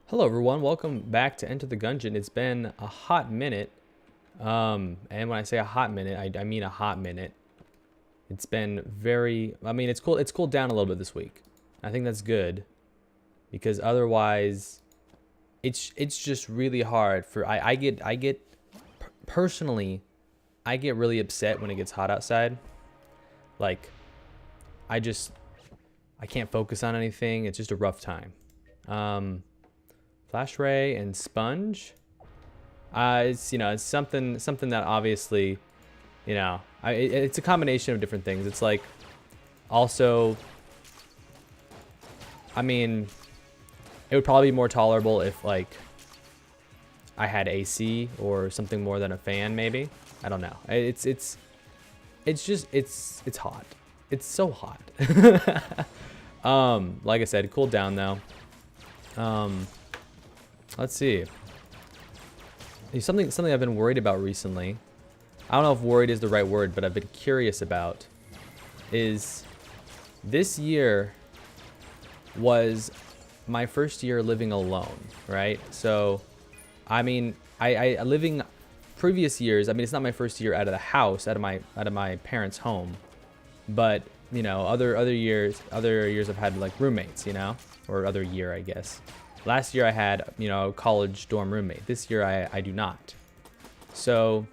Hello everyone, welcome back to Enter the Gungeon. It's been a hot minute. And when I say a hot minute, I mean a hot minute. It's been it's cool. It's cooled down a little bit this week. I think that's good because otherwise it's just really hard for personally I get really upset when it gets hot outside. Like I can't focus on anything. It's just a rough time. Flash ray and sponge. It's something that obviously, it's a combination of different things. It's like also, it would probably be more tolerable if like I had AC or something more than a fan, maybe. I don't know. It's hot. It's so hot. Like I said, cooled down though. Let's see. Something I've been worried about recently. I don't know if worried is the right word, but I've been curious about is this year was my first year living alone, right? So, I living previous years. It's not my first year out of the house, out of my parents' home, but other years I've had like roommates, or other year I guess. Last year I had, a college dorm roommate. This year I do not. So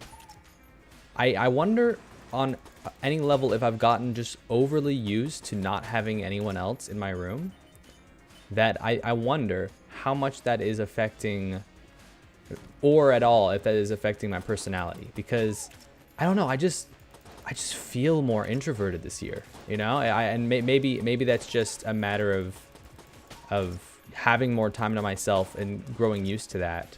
I wonder on any level if I've gotten just overly used to not having anyone else in my room. That I wonder how much that is affecting, or at all, if that is affecting my personality. Because I don't know, I just feel more introverted this year, and maybe that's just a matter of having more time to myself and growing used to that.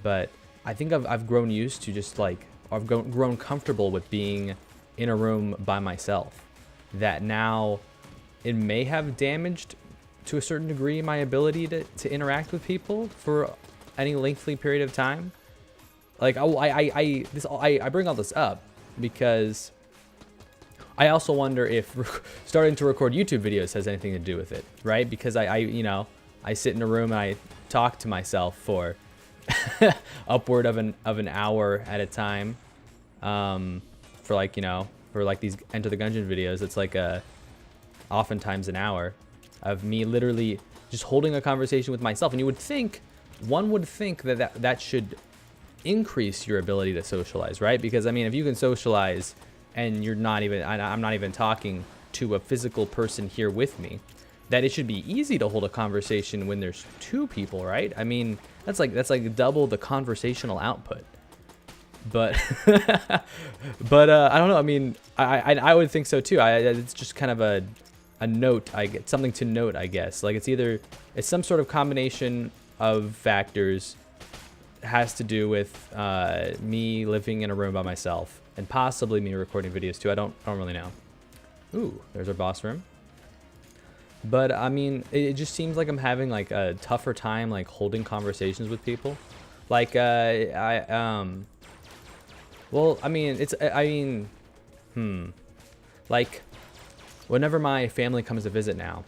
But I think I've grown used to just like, I've grown comfortable with being in a room by myself, that now it may have damaged to a certain degree my ability to interact with people for any lengthy period of time. Like I bring all this up because I also wonder if starting to record YouTube videos has anything to do with it, right? Because I sit in a room and I talk to myself for upward of an hour at a time. For these Enter the Gungeon videos, it's like oftentimes an hour of me literally just holding a conversation with myself. And one would think that should increase your ability to socialize, right? Because if you can socialize and I'm not even talking to a physical person here with me, that it should be easy to hold a conversation when there's two people, right? That's like double the conversational output. But but I don't know. I would think so too. It's just kind of a note. I get something to note, I guess. Like it's some sort of combination of factors. It has to do with me living in a room by myself and possibly me recording videos too. I don't really know. Ooh, there's our boss room. But it just seems like I'm having like a tougher time like holding conversations with people. Like like whenever my family comes to visit now,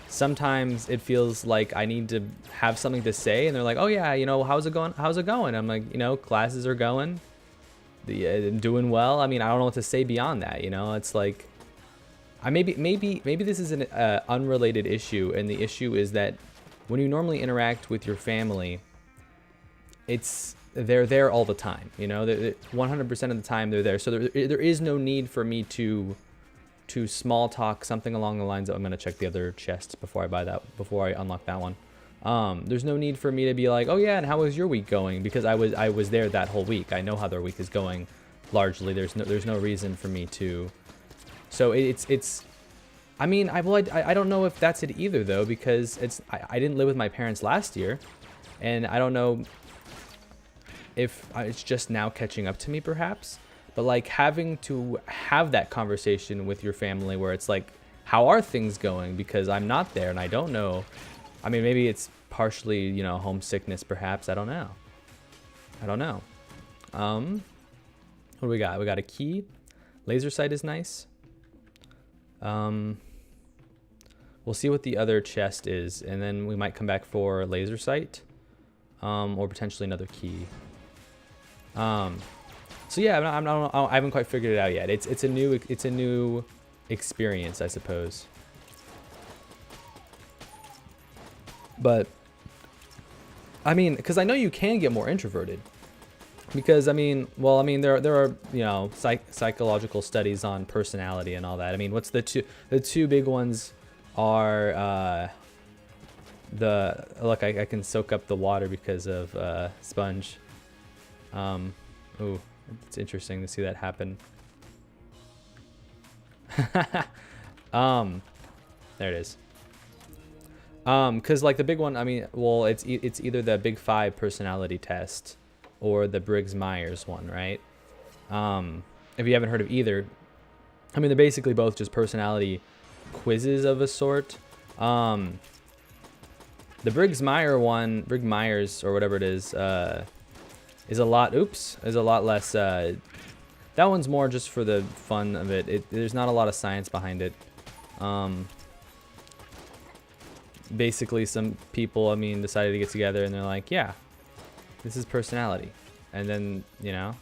sometimes it feels like I need to have something to say, and they're like, "Oh yeah, how's it going? How's it going?" I'm like, classes are going, I'm doing well. I don't know what to say beyond that. It's like. Maybe this is an unrelated issue, and the issue is that when you normally interact with your family, they're there all the time. 100% of the time they're there. So there is no need for me to small talk something along the lines of, I'm gonna check the other chest before I unlock that one. There's no need for me to be like, oh yeah, and how was your week going? Because I was there that whole week. I know how their week is going. Largely, there's no reason for me to. So I don't know if that's it either though, because I didn't live with my parents last year, and I don't know if it's just now catching up to me perhaps, but like having to have that conversation with your family where it's like, how are things going? Because I'm not there and I don't know. Maybe it's partially, homesickness perhaps. I don't know. What do we got? We got a key. Laser sight is nice. We'll see what the other chest is, and then we might come back for laser sight, or potentially another key. So yeah, I haven't quite figured it out yet. It's a new experience, I suppose. But I mean, because I know you can get more introverted. Because I mean, well, I mean there are, you know, psychological studies on personality and all that. I mean, what's the two big ones are look, I can soak up the water because of sponge. Ooh, it's interesting to see that happen. There it is. Because like the big one, I mean, well, it's either the Big Five personality test or the Briggs-Myers one, right? If you haven't heard of either, I mean, they're basically both just personality quizzes of a sort. The Briggs-Myers or whatever it is a lot less. That one's more just for the fun of it. There's not a lot of science behind it. Basically, some people, I mean, decided to get together and they're like, yeah, this is personality, and then, you know,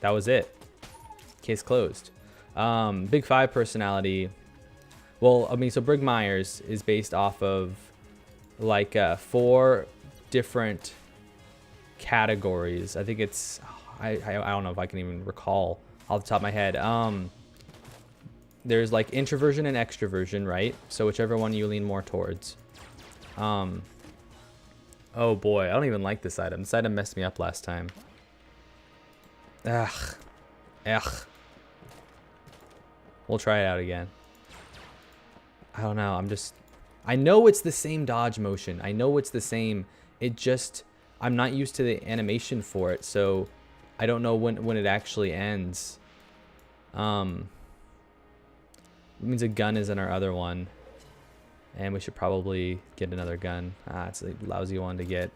that was it. Case closed. Big Five personality. Well, I mean, so Briggs-Myers is based off of like 4 different categories. I think it's I don't know if I can even recall off the top of my head. There's like introversion and extroversion, right? So whichever one you lean more towards. Oh boy, I don't even like this item. This item messed me up last time. Ugh. We'll try it out again. I don't know. I know it's the same dodge motion. I know it's the same. It just, I'm not used to the animation for it, so I don't know when it actually ends. It means a gun is in our other one. And we should probably get another gun. It's a lousy one to get.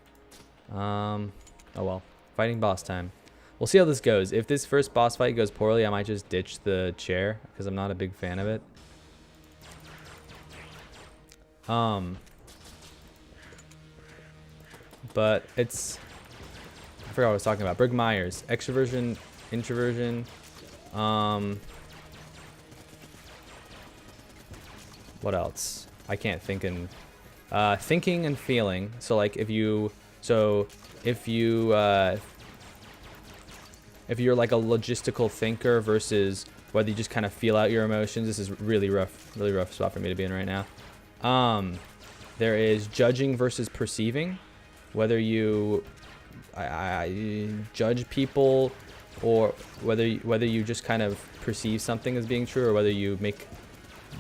Oh well. Fighting boss time. We'll see how this goes. If this first boss fight goes poorly, I might just ditch the chair, because I'm not a big fan of it. But it's... I forgot what I was talking about. Briggs-Myers. Extroversion, introversion. What else? I can't think. Thinking and feeling. So like if you're like a logistical thinker versus whether you just kind of feel out your emotions. This is really rough spot for me to be in right now. There is judging versus perceiving, whether you judge people or whether you just kind of perceive something as being true, or whether you make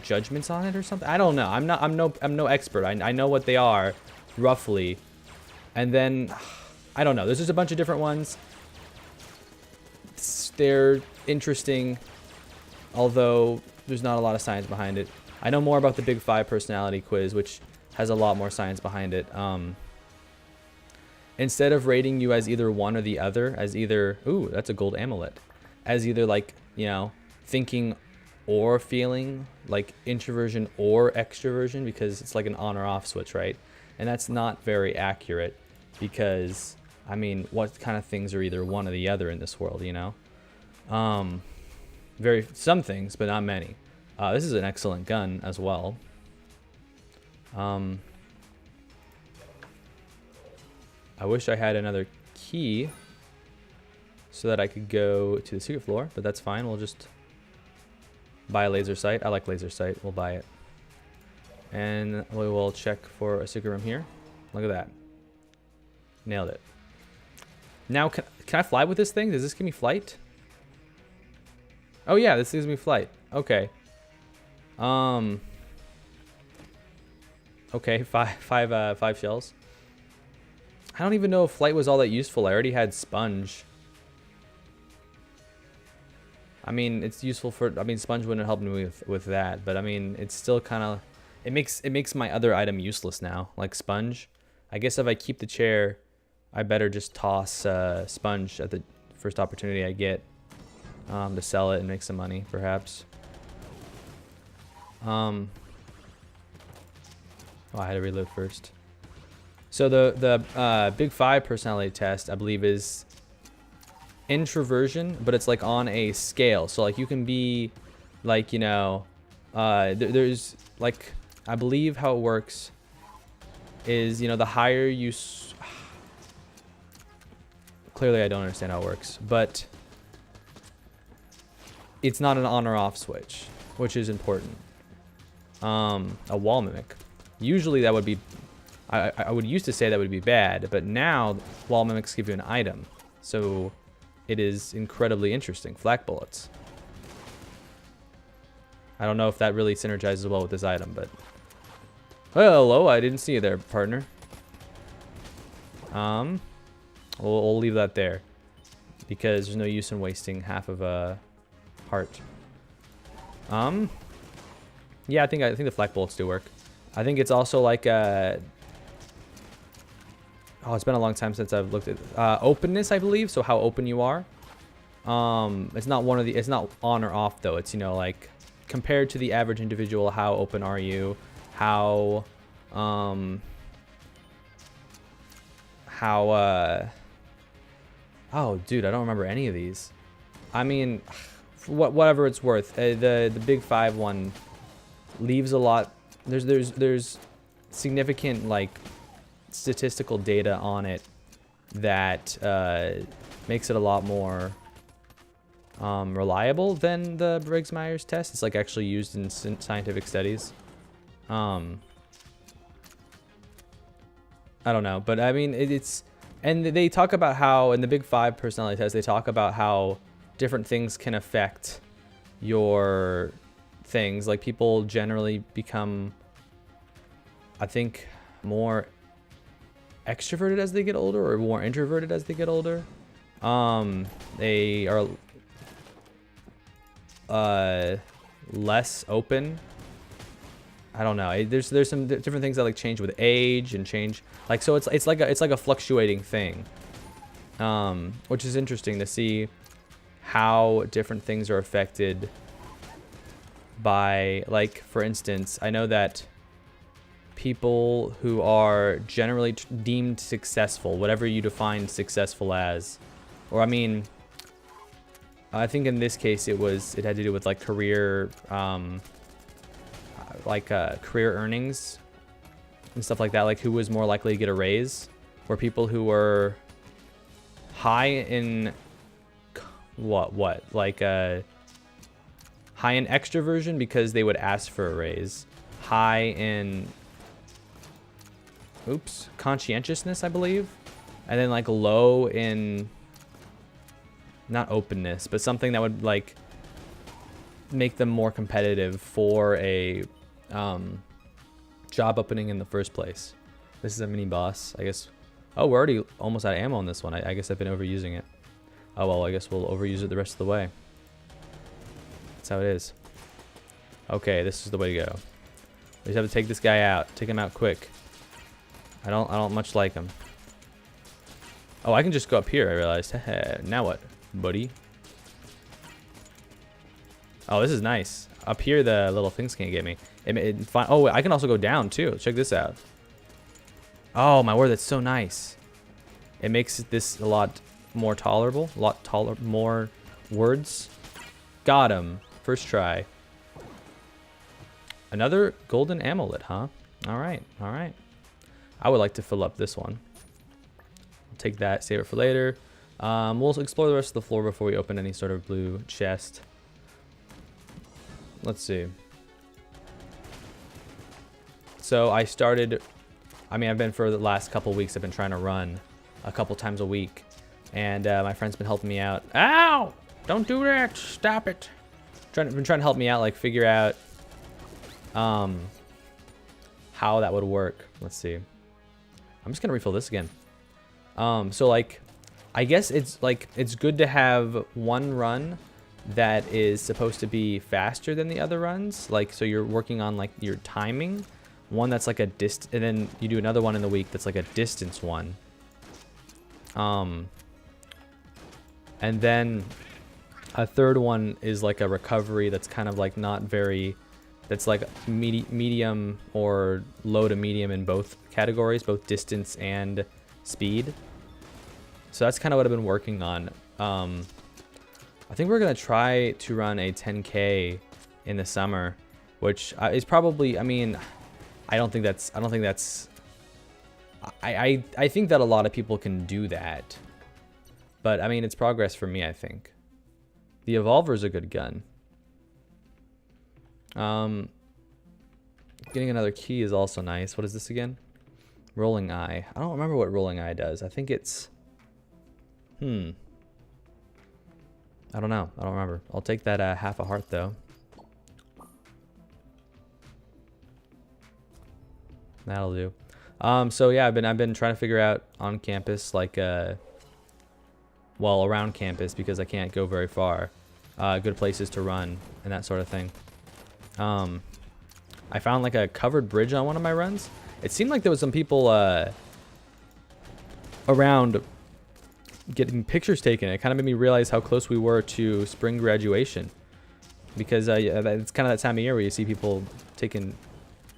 judgments on it or something. I don't know. I'm no expert. I know what they are roughly, and then I don't know. There's just a bunch of different ones. They're interesting, although there's not a lot of science behind it. I know more about the Big Five personality quiz, which has a lot more science behind it. Instead of rating you as either one or the other, as either, ooh, that's a gold amulet, as either like, you know, thinking or feeling, like introversion or extroversion, because it's like an on or off switch, right? And that's not very accurate, because I mean, what kind of things are either one or the other in this world, you know? Some things, but not many. This is an excellent gun as well. I wish I had another key so that I could go to the secret floor, but that's fine. We'll just buy a laser sight. I like laser sight. We'll buy it. And we will check for a secret room here. Look at that. Nailed it. Now, can I fly with this thing? Does this give me flight? Oh yeah, this gives me flight. Okay. Okay, five shells. I don't even know if flight was all that useful. I already had sponge. I mean, it's useful for, I mean, sponge wouldn't help me with that, but I mean, it's still kind of, it makes my other item useless now, like sponge. I guess if I keep the chair, I better just toss sponge at the first opportunity I get, to sell it and make some money, perhaps. Oh, I had to reload first. So the Big 5 personality test, I believe, is introversion, but it's like on a scale. So like you can be like, you know, there's like, I believe how it works is, you know, the higher you clearly I don't understand how it works, but it's not an on or off switch, which is important. A wall mimic, usually that would be, I would used to say that would be bad, but now wall mimics give you an item, so it is incredibly interesting. Flak bullets. I don't know if that really synergizes well with this item, but well, hello, I didn't see you there, partner. We'll leave that there because there's no use in wasting half of a heart. Yeah, I think the flak bullets do work. I think it's also like oh, it's been a long time since I've looked at openness, I believe. So how open you are. It's not one of the. It's not on or off though. It's, you know, like compared to the average individual, how open are you? How oh, dude, I don't remember any of these. I mean, whatever it's worth. The Big 5 one leaves a lot. There's significant like statistical data on it that makes it a lot more reliable than the Briggs-Myers test. It's like actually used in scientific studies. I don't know, but I mean it's, and they talk about how in the Big 5 personality test they talk about how different things can affect your things. Like people generally become, I think, more extroverted as they get older, or more introverted as they get older. They are less open. I don't know. There's some different things that like change with age and change. Like, so it's like a fluctuating thing, which is interesting to see how different things are affected by, like, for instance, I know that people who are generally deemed successful, whatever you define successful as, or I mean, I think in this case it had to do with like career, career earnings and stuff like that, like who was more likely to get a raise, were people who were high in high in extroversion because they would ask for a raise, high in conscientiousness, I believe, and then like low in not openness, but something that would like make them more competitive for a job opening in the first place. This is a mini boss, I guess. Oh, we're already almost out of ammo on this one. I guess I've been overusing it. Oh well, I guess we'll overuse it the rest of the way. That's how it is. Okay, this is the way to go. We just have to take this guy out. Take him out quick. I don't much like him. Oh, I can just go up here, I realized. Now what, buddy? Oh, this is nice. Up here, the little things can't get me. Oh, I can also go down, too. Check this out. Oh, my word, that's so nice. It makes this a lot more tolerable. More words. Got him. First try. Another golden amulet, huh? All right, all right. I would like to fill up this one. I'll take that, save it for later. We'll explore the rest of the floor before we open any sort of blue chest. Let's see. So I started, I mean, I've been for the last couple weeks, I've been trying to run a couple times a week. And my friend's been helping me out. Ow! Don't do that, stop it. Been trying to help me out, like figure out how that would work. Let's see. I'm just gonna refill this again. So like, I guess it's good to have one run that is supposed to be faster than the other runs. Like, so you're working on like your timing. One that's like a and then you do another one in the week that's like a distance one. And then a third one is like a recovery that's kind of like not very that's like medium or low to medium in both categories, both distance and speed. So that's kind of what I've been working on. I think we're gonna try to run a 10K in the summer, which is probably, I mean, I think that a lot of people can do that, but I mean, it's progress for me, I think. The Evolver's a good gun. Getting another key is also nice. What is this again? Rolling Eye. I don't remember what Rolling Eye does. I think it's, I don't know. I don't remember. I'll take that half a heart though. That'll do. So yeah, I've been trying to figure out on campus, like well, around campus, because I can't go very far, good places to run and that sort of thing. I found like a covered bridge on one of my runs. It seemed like there was some people around getting pictures taken. It kind of made me realize how close we were to spring graduation, because it's kind of that time of year where you see people taking,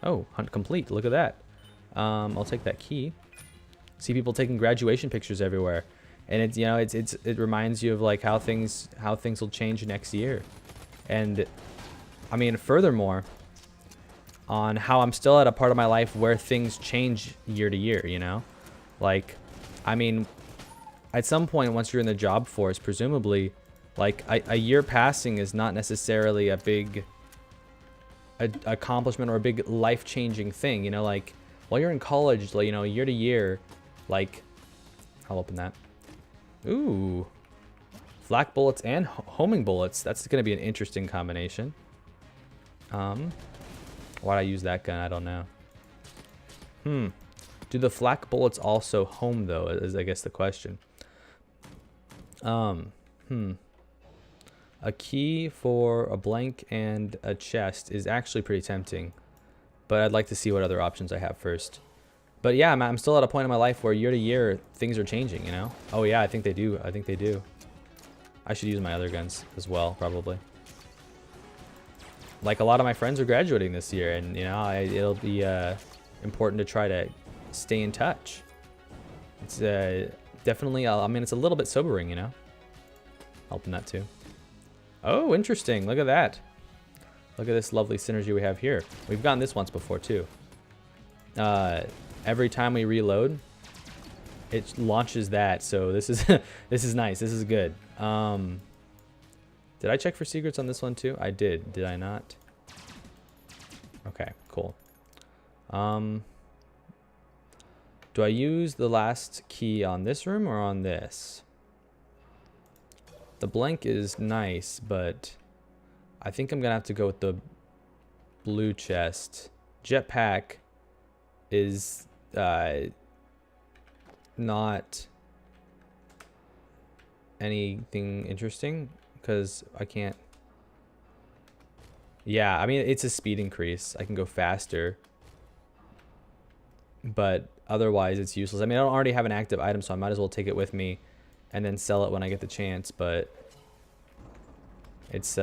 oh, hunt complete, look at that. I'll take that key. See people taking graduation pictures everywhere, and it's, you know, it reminds you of like how things will change next year. And I mean, furthermore, on how I'm still at a part of my life where things change year to year, you know? Like, I mean, at some point, once you're in the job force, presumably, like, a year passing is not necessarily a big accomplishment or a big life-changing thing, you know? Like, while you're in college, like, you know, year to year, like, I'll open that. Ooh. Flak bullets and homing bullets. That's going to be an interesting combination. Why'd I use that gun? I don't know. Do the flak bullets also home though, is I guess the question. A key for a blank and a chest is actually pretty tempting, but I'd like to see what other options I have first. But yeah, I'm still at a point in my life where year to year things are changing, you know? Oh yeah, I think they do. I think they do. I should use my other guns as well, probably. Like, a lot of my friends are graduating this year, and you know, it'll be important to try to stay in touch. It's definitely, I mean, it's a little bit sobering, you know? Helping that too. Oh, interesting. Look at that. Look at this lovely synergy we have here. We've gotten this once before too. Every time we reload, it launches that. So this is this is nice. This is good. Did I check for secrets on this one too? I did. Did I not? Okay, cool. Do I use the last key on this room or on this? The blank is nice, but I think I'm gonna have to go with the blue chest. Jetpack is not anything interesting because I can't. Yeah, I mean, it's a speed increase. I can go faster, but otherwise it's useless. I mean, I don't already have an active item, so I might as well take it with me and then sell it when I get the chance, but it's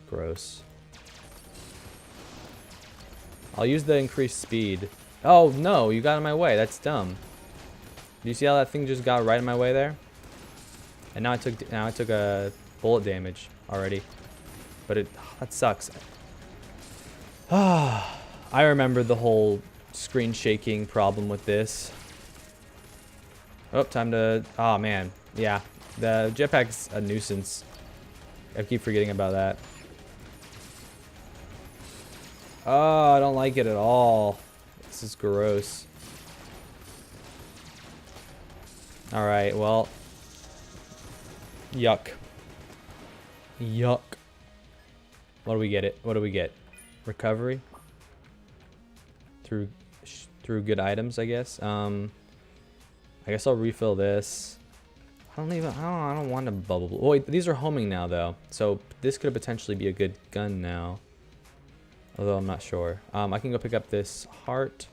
gross. I'll use the increased speed. Oh no, you got in my way. That's dumb. Do you see how that thing just got right in my way there? And now I took a bullet damage already. But that sucks. I remember the whole screen shaking problem with this. Oh, time to, oh man. Yeah, the jetpack's a nuisance. I keep forgetting about that. Oh, I don't like it at all. This is gross. Alright, well. Yuck. Yuck. What do we get? What do we get? Recovery? Through good items, I guess. I guess I'll refill this. I don't want a bubble. Oh, wait, these are homing now though. So this could potentially be a good gun now. Although I'm not sure. I can go pick up this heart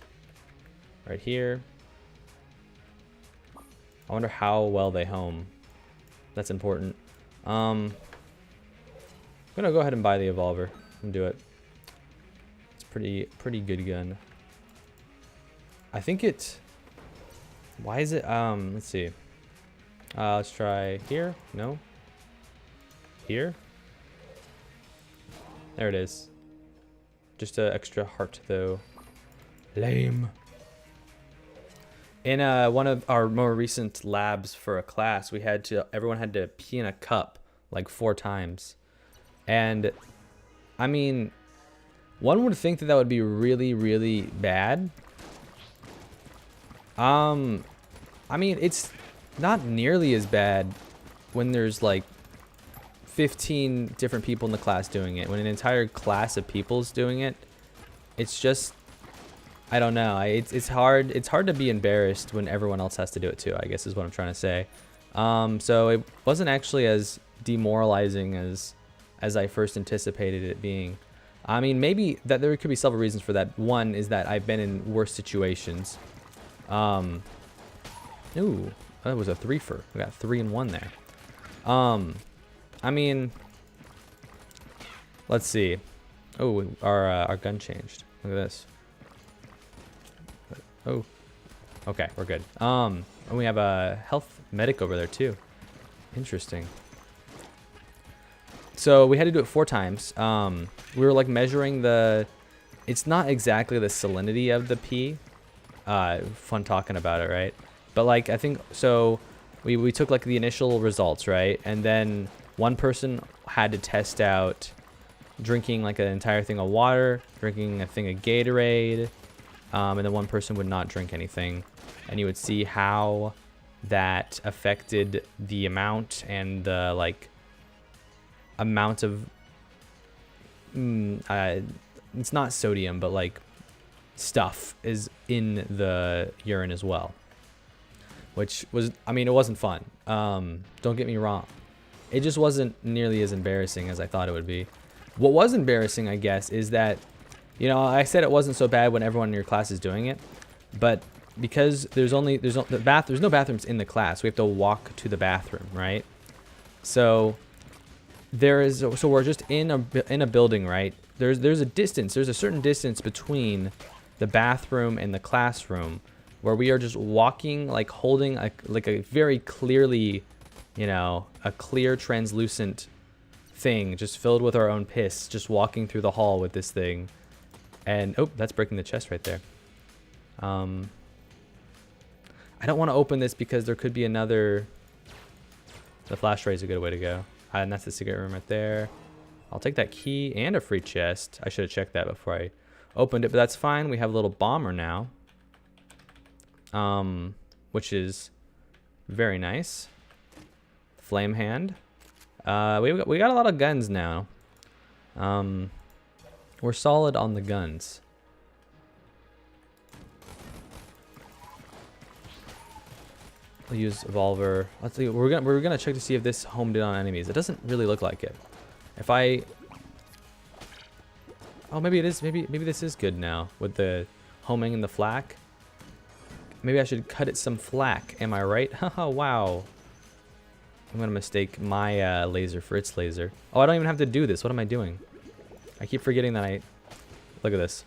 right here. I wonder how well they home. That's important. I'm gonna go ahead and buy the Evolver and do it. It's pretty good gun. I think it. Why is it? Let's see. Let's try here. No. Here. There it is. Just an extra heart though. Lame. In one of our more recent labs for a class, everyone had to pee in a cup like 4 times. And I mean, one would think that that would be really, really bad. I mean, it's not nearly as bad when there's like 15 different people in the class doing it. When an entire class of people's doing it, it's just, I don't know. It's hard to be embarrassed when everyone else has to do it too, I guess is what I'm trying to say. So it wasn't actually as demoralizing as I first anticipated it being. I mean, maybe that there could be several reasons for that. One is that I've been in worse situations. Ooh, that was a 3-fer. We got 3 in 1 there. I mean, let's see. Oh, our gun changed. Look at this. Oh, okay, we're good. And we have a health medic over there too. Interesting. So we had to do it 4 times. We were like measuring it's not exactly the salinity of the pee. Fun talking about it, right? But like, I think, so we took like the initial results, right? And then one person had to test out drinking like an entire thing of water, drinking a thing of Gatorade, and then one person would not drink anything. And you would see how that affected the amount and the like amount of, it's not sodium, but like stuff is in the urine as well. Which was, I mean, it wasn't fun. Don't get me wrong. It just wasn't nearly as embarrassing as I thought it would be. What was embarrassing, I guess, is that, you know, I said it wasn't so bad when everyone in your class is doing it, but because there's no bathrooms in the class, we have to walk to the bathroom, right? So we're just in a building, right? There's a certain distance between the bathroom and the classroom, where we are just walking, like holding like a very clearly, you know, a clear translucent thing just filled with our own piss, just walking through the hall with this thing. And oh, that's breaking the chest right there. I don't want to open this because there could be another. The flash ray is a good way to go. And that's the secret room right there. I'll take that key and a free chest. I should have checked that before I opened it, but that's fine. We have a little bomber now. Which is very nice. Flame hand. We got a lot of guns now. We're solid on the guns. I'll use Evolver. Let's see. We're gonna check to see if this homed in on enemies. It doesn't really look like it. If I, oh, maybe it is. Maybe this is good now with the homing and the flak. Maybe I should cut it some flak. Am I right? Haha, wow. I'm gonna mistake my laser for its laser. Oh, I don't even have to do this. What am I doing? I keep forgetting that look at this.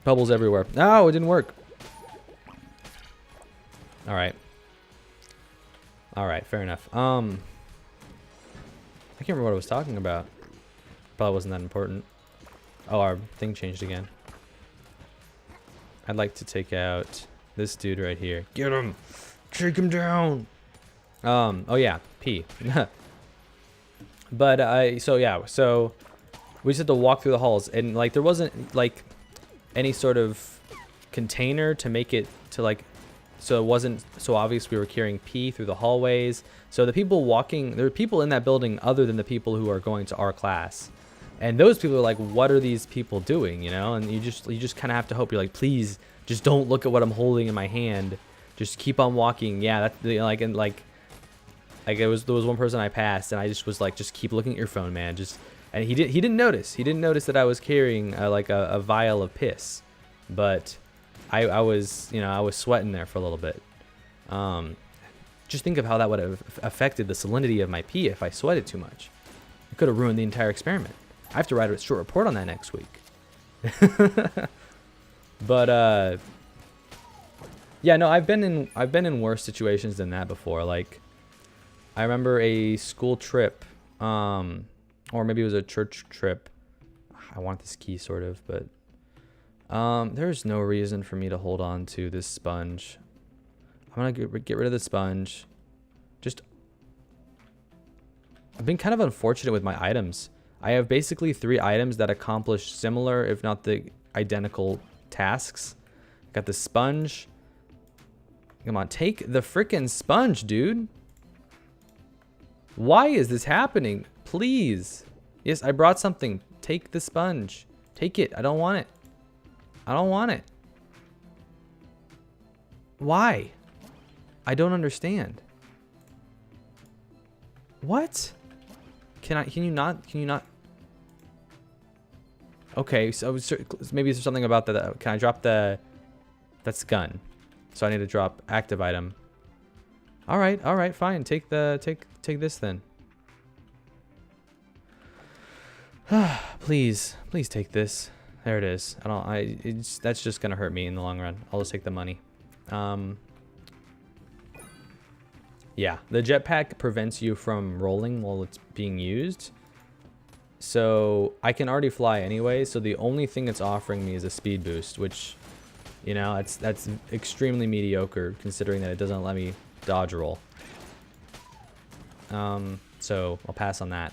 Bubbles everywhere. No, it didn't work. All right. All right, fair enough. I can't remember what I was talking about. Probably wasn't that important. Oh, our thing changed again. I'd like to take out this dude right here. Get him! Shake him down! Oh yeah, P. But so we just had to walk through the halls, and like there wasn't like any sort of container to make it to like, so it wasn't so obvious we were carrying P through the hallways. So the people walking, there were people in that building other than the people who are going to our class. And those people are like, what are these people doing, you know? And you just kind of have to hope. You're like, please, just don't look at what I'm holding in my hand. Just keep on walking. Yeah, that's like, and like there was one person I passed, and I just was like, just keep looking at your phone, man. And he didn't notice. He didn't notice that I was carrying like a vial of piss, but I was, you know, I was sweating there for a little bit. Just think of how that would have affected the salinity of my pee if I sweated too much. It could have ruined the entire experiment. I have to write a short report on that next week. But yeah, no, I've been in worse situations than that before. Like, I remember a school trip, or maybe it was a church trip. I want this key sort of, but there's no reason for me to hold on to this sponge. I'm gonna get rid of the sponge. I've been kind of unfortunate with my items. I have basically 3 items that accomplish similar, if not the identical tasks. Got the sponge. Come on, take the frickin' sponge, dude. Why is this happening? Please. Yes, I brought something. Take the sponge. Take it. I don't want it. I don't want it. Why? I don't understand. What? Can you not? Okay, so maybe there's something about that. Can I drop the... That's gun. So I need to drop active item. All right, fine. Take this then. Please take this. There it is. That's just gonna hurt me in the long run. I'll just take the money. Yeah, the jetpack prevents you from rolling while it's being used. So I can already fly anyway. So the only thing it's offering me is a speed boost, which, you know, that's extremely mediocre considering that it doesn't let me dodge roll. So I'll pass on that.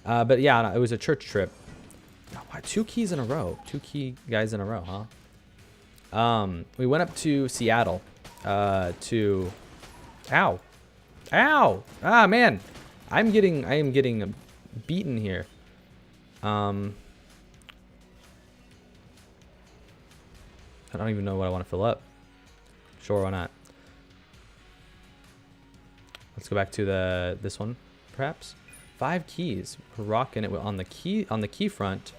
But yeah, it was a church trip. Oh, wow, 2 keys in a row. 2 key guys in a row, huh? We went up to Seattle to... Ow. Ow! Ah, man. I am getting beaten here. I don't even know what I want to fill up. Sure, why not? Let's go back to this one, perhaps. 5 keys. We're rocking it on the key front.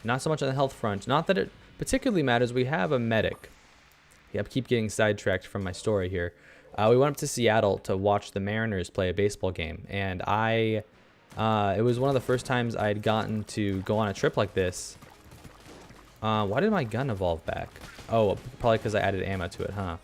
Not so much on the health front. Not that it particularly matters. We have a medic. Yeah, I keep getting sidetracked from my story here. We went up to Seattle to watch the Mariners play a baseball game, and it was one of the first times I'd gotten to go on a trip like this. Why did my gun evolve back? Oh, probably because I added ammo to it, huh?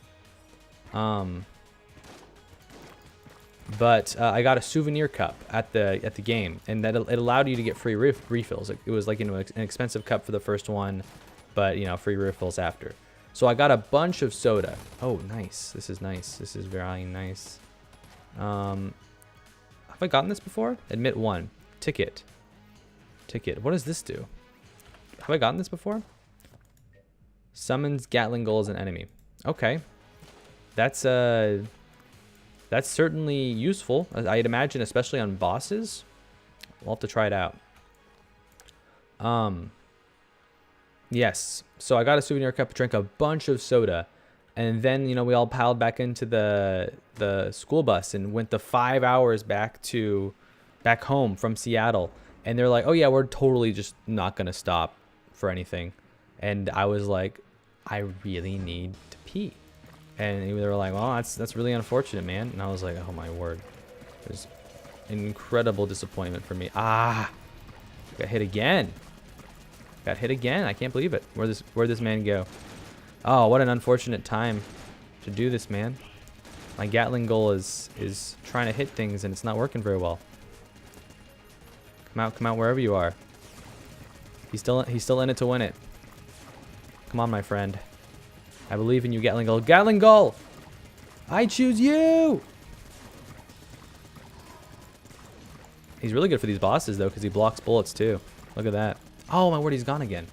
But I got a souvenir cup at the game, and that it allowed you to get free refills. It was like, you know, an expensive cup for the first one, but, you know, free refills after. So I got a bunch of soda. Oh, nice. This is nice. This is very nice. Have I gotten this before? Admit 1. Ticket. What does this do? Have I gotten this before? Summons Gatling Gull as an enemy. Okay. That's certainly useful. I'd imagine, especially on bosses. We'll have to try it out. Yes. So I got a souvenir cup, drank a bunch of soda, and then, you know, we all piled back into the school bus and went the 5 hours back home from Seattle. And they're like, "Oh yeah, we're totally just not gonna stop for anything." And I was like, "I really need to pee." And they were like, "Well, that's really unfortunate, man." And I was like, "Oh my word." It was an incredible disappointment for me. Ah, got hit again. I can't believe it. Where'd this man go? Oh, what an unfortunate time to do this, man. My Gatling Gull is trying to hit things and it's not working very well. Come out wherever you are. He's still in it to win it. Come on, my friend. I believe in you, Gatling Gull. Gatling Gull! I choose you! He's really good for these bosses though, because he blocks bullets too. Look at that. Oh my word, he's gone again.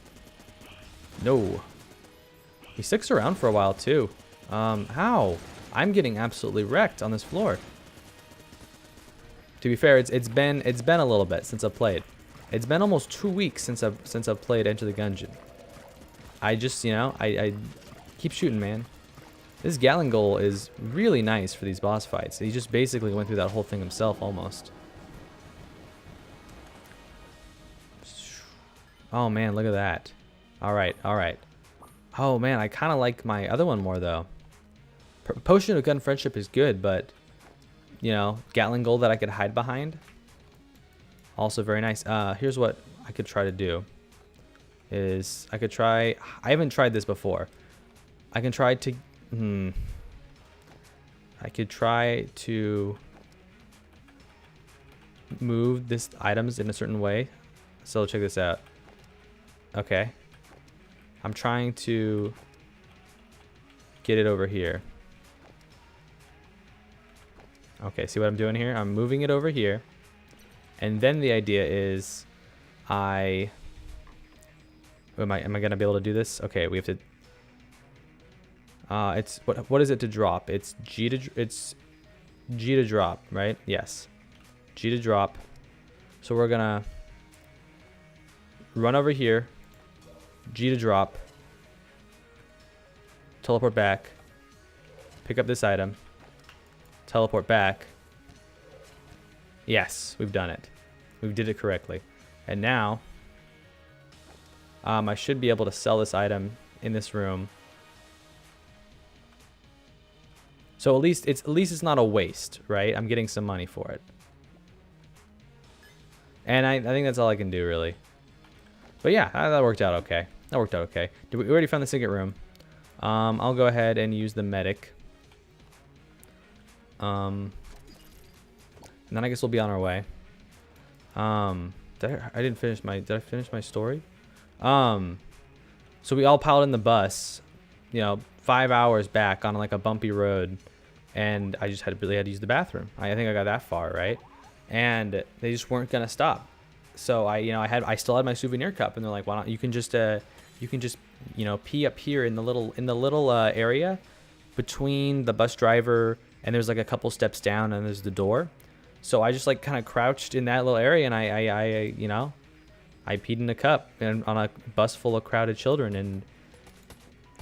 No. He sticks around for a while too. How? I'm getting absolutely wrecked on this floor. To be fair, it's been a little bit since I've played. It's been almost 2 weeks since I've played Enter the Gungeon. I just, you know, I keep shooting, man. This Gatling Gull is really nice for these boss fights. He just basically went through that whole thing himself almost. Oh man, look at that. All right. Oh man, I kind of like my other one more though. Potion of Gun Friendship is good, but you know, Gatling gold that I could hide behind. Also very nice. Here's what I could try to do. Is I could try... I haven't tried this before. I can try to... I could try to move this items in a certain way. So check this out. Okay. I'm trying to get it over here. Okay, see what I'm doing here? I'm moving it over here. And then the idea is am I gonna be able to do this? Okay, we have to it's what is it to drop? It's G to drop, right? Yes. G to drop. So we're gonna run over here, G to drop, teleport back, pick up this item, teleport back. Yes, we've done it. We did it correctly. And now I should be able to sell this item in this room. So at least it's not a waste, right? I'm getting some money for it. And I think that's all I can do, really. But yeah, that worked out okay. That worked out okay. We already found the secret room. I'll go ahead and use the medic. And then I guess we'll be on our way. Did I finish my story? So we all piled in the bus, you know, 5 hours back on like a bumpy road, and I just really had to use the bathroom. I think I got that far, right? And they just weren't gonna stop. So I still had my souvenir cup, and they're like, why not? You can just you know, pee up here in the little area between the bus driver, and there's like a couple steps down, and there's the door. So I just like kind of crouched in that little area, and I you know, I peed in a cup and on a bus full of crowded children. And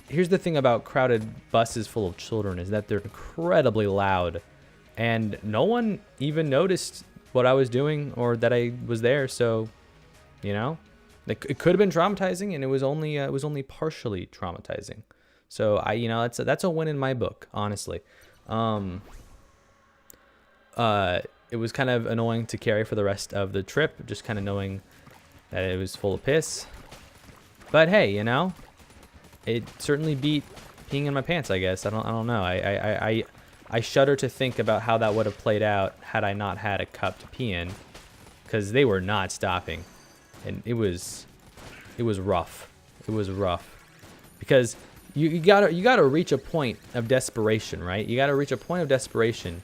here's the thing about crowded buses full of children is that they're incredibly loud, and no one even noticed what I was doing or that I was there. So, you know, it could have been traumatizing, and it was only partially traumatizing. So you know, that's a win in my book, honestly. It was kind of annoying to carry for the rest of the trip, just kind of knowing that it was full of piss. But hey, you know, it certainly beat peeing in my pants, I guess. I don't know. I shudder to think about how that would have played out had I not had a cup to pee in, because they were not stopping, and it was rough. It was rough because you gotta reach a point of desperation, right? You gotta reach a point of desperation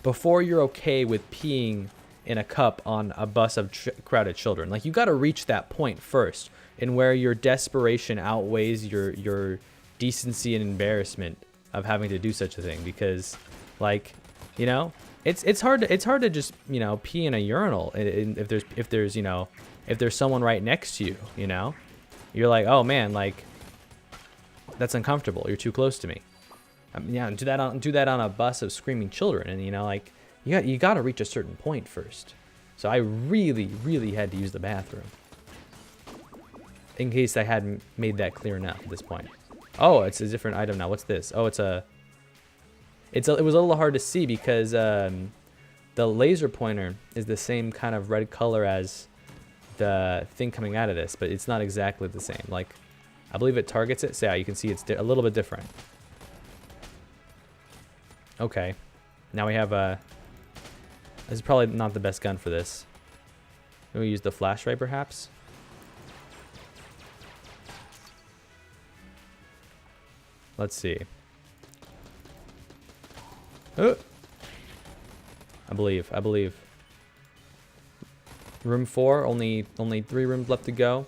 before you're okay with peeing in a cup on a bus of crowded children. Like, you got to reach that point first, in where your desperation outweighs your decency and embarrassment of having to do such a thing. Because, like, you know, it's hard to just, you know, pee in a urinal if there's someone right next to you. You know, you're like, oh man, like, that's uncomfortable. You're too close to me. Yeah, do that on a bus of screaming children, and you know, like, you got to reach a certain point first. So I really had to use the bathroom, in case I hadn't made that clear enough at this point. Oh, it's a different item now. What's this? Oh, it was a little hard to see because the laser pointer is the same kind of red color as the thing coming out of this, but it's not exactly the same. Like, I believe it targets it. So yeah, you can see it's a little bit different. Okay, now we have this is probably not the best gun for this. Maybe we use the flashlight, perhaps. Let's see. Oh, I believe. Room 4, only 3 rooms left to go.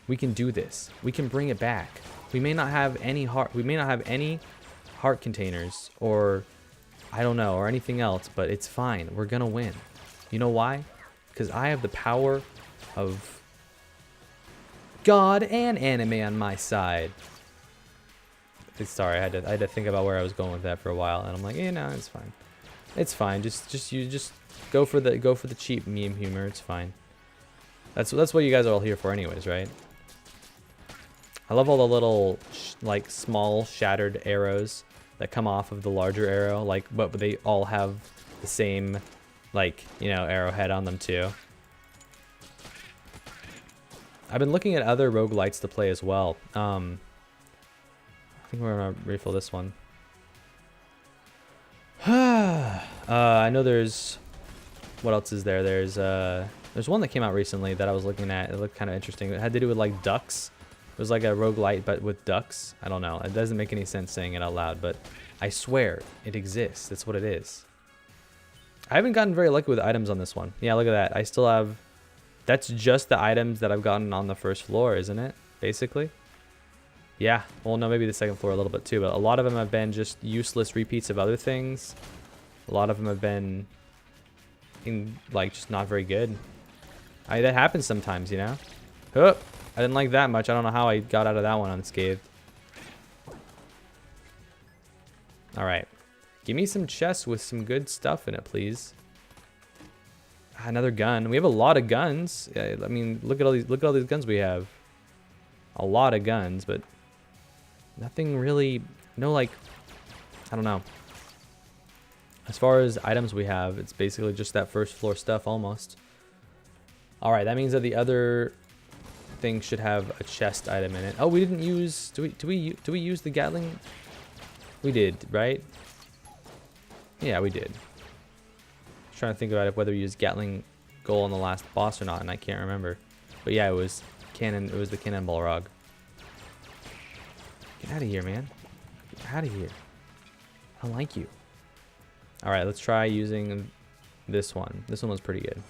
We can do this. We can bring it back. We may not have any heart containers, or I don't know, or anything else, but it's fine. We're gonna win. You know why? Because I have the power of God and anime on my side. Sorry, I had to think about where I was going with that for a while, and I'm like, no, it's fine. It's fine. Just go for the cheap meme humor. It's fine. That's what you guys are all here for, anyways, right? I love all the little like small shattered arrows that come off of the larger arrow, like, but they all have the same, like, you know, arrowhead on them too. I've been looking at other roguelites to play as well. I think we're gonna refill this one. I know there's, what else is there? There's one that came out recently that I was looking at. It looked kind of interesting. It had to do with like ducks. It was like a roguelite but with ducks. I don't know. It doesn't make any sense saying it out loud, but I swear it exists. That's what it is. I haven't gotten very lucky with items on this one. Yeah, look at that. I still have, that's just the items that I've gotten on the first floor, isn't it? Basically. Yeah. Well, no, maybe the second floor a little bit too, but a lot of them have been just useless repeats of other things. A lot of them have been like just not very good. That happens sometimes, you know? Oh, I didn't like that much. I don't know how I got out of that one unscathed. All right. Give me some chests with some good stuff in it, please. Another gun. We have a lot of guns. I mean, look at all these guns we have. A lot of guns, but nothing really, no, like, I don't know. As far as items we have, it's basically just that first floor stuff almost. All right, that means that the other thing should have a chest item in it. Oh, we didn't use, do we use the Gatling? We did, right? Yeah, we did. Trying to think about it, whether we used Gatling goal on the last boss or not, and I can't remember. But yeah, it was cannon. It was the cannonball rog. Get out of here, man. Get out of here. I don't like you. All right, let's try using this one. This one was pretty good.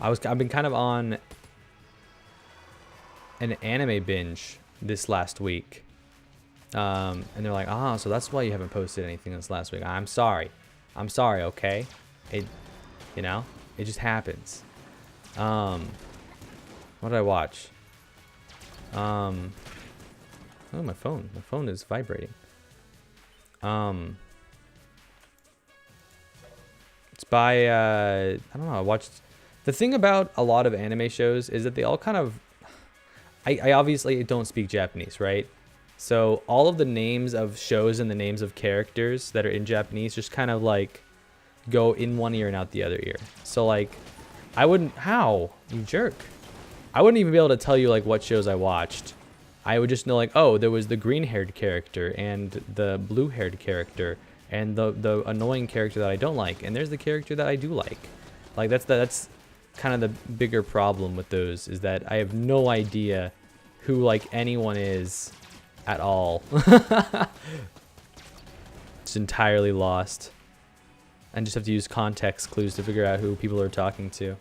I've been kind of on an anime binge this last week. And they're like, so that's why you haven't posted anything this last week. I'm sorry, okay? It, you know, it just happens. What did I watch? Oh, my phone is vibrating. It's by, I don't know, I watched, the thing about a lot of anime shows is that they all kind of, I obviously don't speak Japanese, right? So all of the names of shows and the names of characters that are in Japanese just kind of like go in one ear and out the other ear. So like, I wouldn't, how? You jerk. I wouldn't even be able to tell you like what shows I watched. I would just know like, oh, there was the green-haired character and the blue-haired character and the annoying character that I don't like, and there's the character that I do like. Like that's kind of the bigger problem with those, is that I have no idea who like anyone is at all. Just entirely lost. And just have to use context clues to figure out who people are talking to.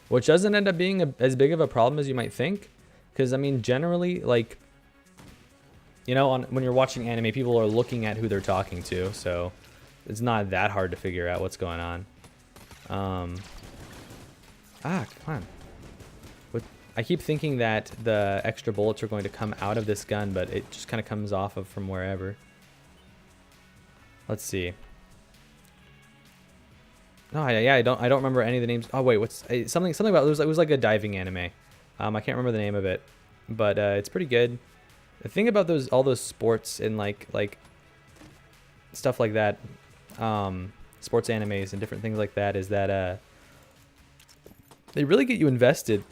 Which doesn't end up being as big of a problem as you might think. Because, I mean, generally, like, you know, when you're watching anime, people are looking at who they're talking to. So it's not that hard to figure out what's going on. Come on. I keep thinking that the extra bullets are going to come out of this gun, but it just kind of comes off of from wherever. Let's see. No, yeah, I don't remember any of the names. Oh wait, what's something about it was like a diving anime. I can't remember the name of it, but it's pretty good. The thing about all those sports and like stuff like that, sports animes and different things like that, is that they really get you invested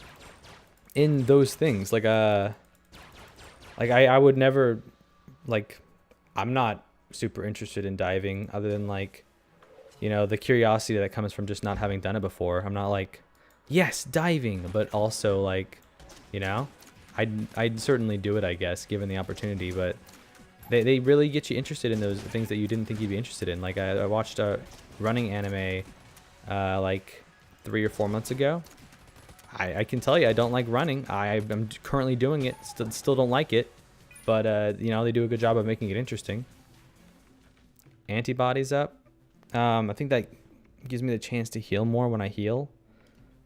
in those things. Like I would never, like, I'm not super interested in diving other than like, you know, the curiosity that comes from just not having done it before. I'm not like, yes, diving, but also like, you know, I'd certainly do it, I guess, given the opportunity, but they really get you interested in those things that you didn't think you'd be interested in. Like I watched a running anime like 3 or 4 months ago. I can tell you I don't like running. I'm currently doing it, still don't like it, but you know, they do a good job of making it interesting. Antibodies up. I think that gives me the chance to heal more when I heal,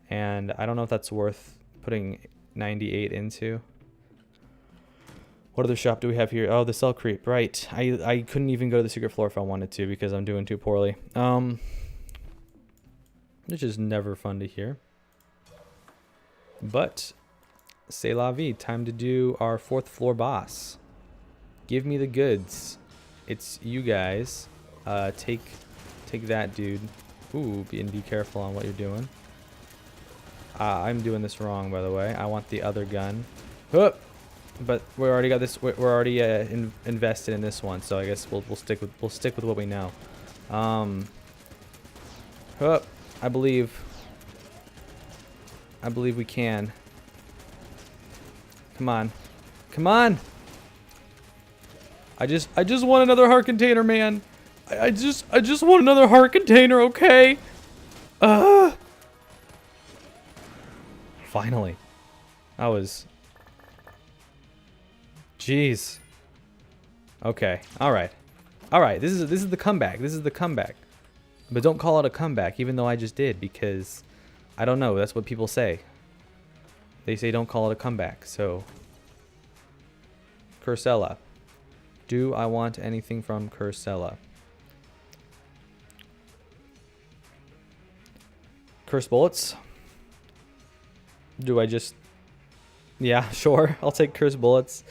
and I don't know if that's worth putting 98 into. What other shop do we have here? Oh, the cell creep, right. I couldn't even go to the secret floor if I wanted to because I'm doing too poorly. Which is never fun to hear. But C'est la vie. Time to do our 4th floor boss. Give me the goods. It's you guys. Take that, dude. Ooh, be careful on what you're doing. I'm doing this wrong, by the way. I want the other gun. But we already got this. We're already invested in this one, so I guess we'll stick with what we know. I believe we can. Come on. Come on. I just want another heart container, man. I just want another heart container, okay? Finally. That was... Jeez. Okay. Alright. Alright, this is the comeback. This is the comeback. But don't call it a comeback, even though I just did, because... I don't know, that's what people say. They say don't call it a comeback, so... Cursella. Do I want anything from Cursella? Curse bullets? Do I just... Yeah, sure. I'll take curse bullets.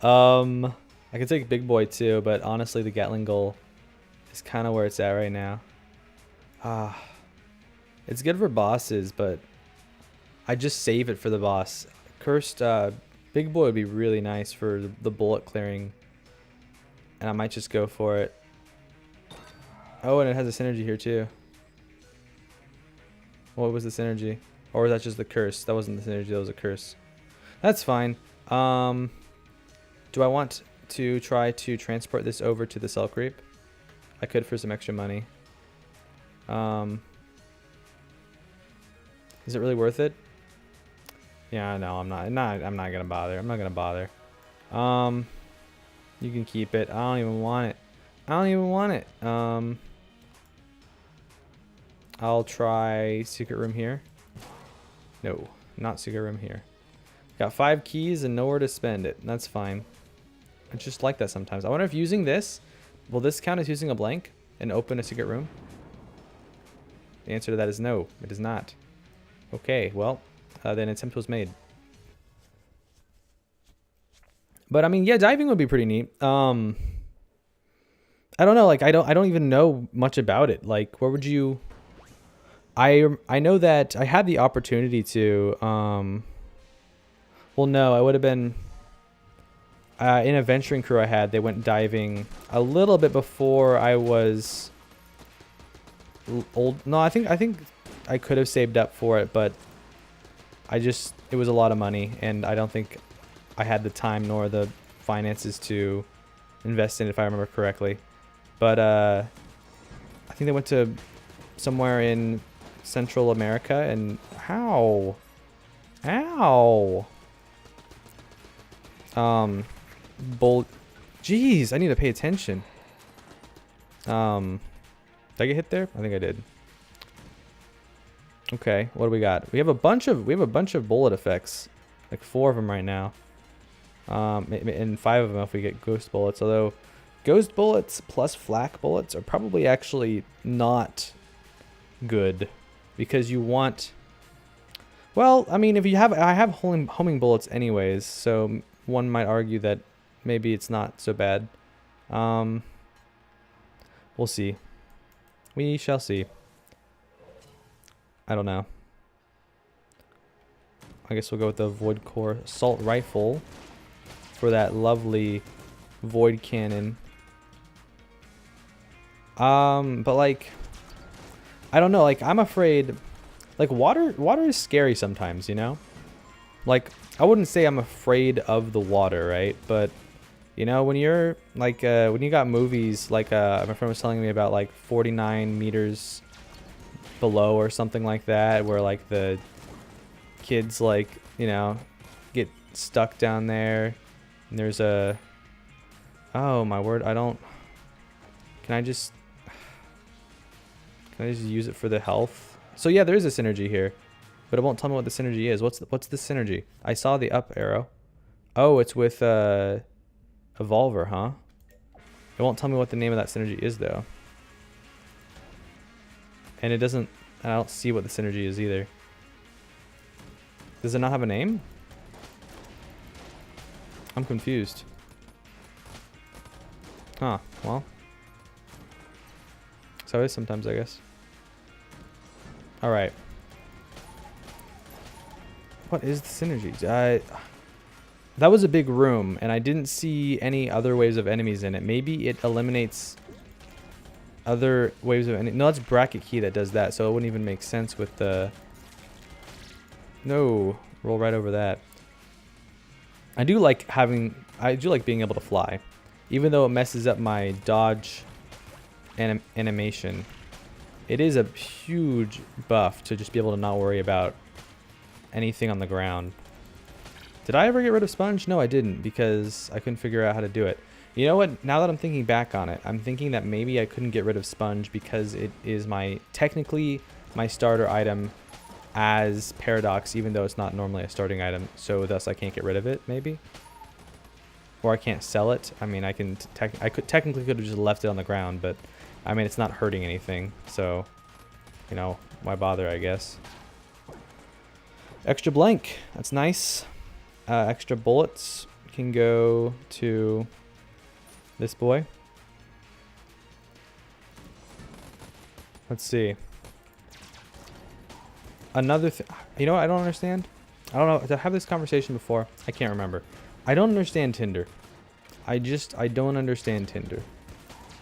I could take big boy too, but honestly the Gatling goal is kind of where it's at right now. It's good for bosses, but I just save it for the boss. Cursed big boy would be really nice for the bullet clearing, and I might just go for it. Oh, and it has a synergy here too. What was the synergy? Or was that just the curse? That wasn't the synergy, that was a curse. That's fine. Do I want to try to transport this over to the Cell Creep? I could for some extra money. Is it really worth it? Yeah, no, I'm not gonna bother. I'm not gonna bother. You can keep it. I don't even want it. I don't even want it. I'll try secret room here. No, not secret room here. Got 5 keys and nowhere to spend it. That's fine. I just like that sometimes. I wonder if using this, will this count as using a blank and open a secret room? The answer to that is no, it is not. Okay, well, then attempt was made. But I mean, yeah, diving would be pretty neat. I don't know, like I don't even know much about it. Like, where would you... I know that I had the opportunity to well, no, I would have been in a venturing crew I had. They went diving a little bit before I was old. No, I think I could have saved up for it, but it was a lot of money, and I don't think I had the time nor the finances to invest in it, if I remember correctly. But I think they went to somewhere in Central America, and ow. Jeez, I need to pay attention. Did I get hit there? I think I did. Okay, what do we got? We have a bunch of bullet effects, like 4 of them right now. And 5 of them if we get ghost bullets. Although ghost bullets plus flak bullets are probably actually not good, because you want... Well, I mean, if you have... I have homing bullets anyways, so one might argue that maybe it's not so bad. We'll see. We shall see. I don't know. I guess we'll go with the Void Core Assault Rifle for that lovely Void Cannon. But like... I don't know, like, I'm afraid... Like, water is scary sometimes, you know? Like, I wouldn't say I'm afraid of the water, right? But, you know, when you're, like, when you got movies, like, my friend was telling me about, like, 49 meters below or something like that, where, like, the kids, like, you know, get stuck down there, and there's a... Oh, my word, I don't... Can I just use it for the health? So yeah, there is a synergy here, but it won't tell me what the synergy is. What's the synergy? I saw the up arrow. Oh, it's with Evolver, huh? It won't tell me what the name of that synergy is though. And it doesn't... I don't see what the synergy is either. Does it not have a name? I'm confused. Huh, well. So it is sometimes, I guess. Alright. What is the synergies? That was a big room, and I didn't see any other waves of enemies in it. Maybe it eliminates other waves of enemies. No, that's bracket key that does that, so it wouldn't even make sense with the... No, roll right over that. I do like being able to fly. Even though it messes up my dodge animation, it is a huge buff to just be able to not worry about anything on the ground. Did I ever get rid of sponge? No, I didn't, because I couldn't figure out how to do it. You know what? Now that I'm thinking back on it, I'm thinking that maybe I couldn't get rid of sponge because it is technically my starter item as Paradox, even though it's not normally a starting item, so thus I can't get rid of it, maybe? Or I can't sell it. I mean, I technically could have just left it on the ground, but I mean, it's not hurting anything, so, you know, why bother, I guess. Extra blank, that's nice. Extra bullets can go to this boy. Let's see. Another thing, you know what I don't understand? I don't know, did I have this conversation before? I can't remember. I don't understand Tinder. I don't understand Tinder.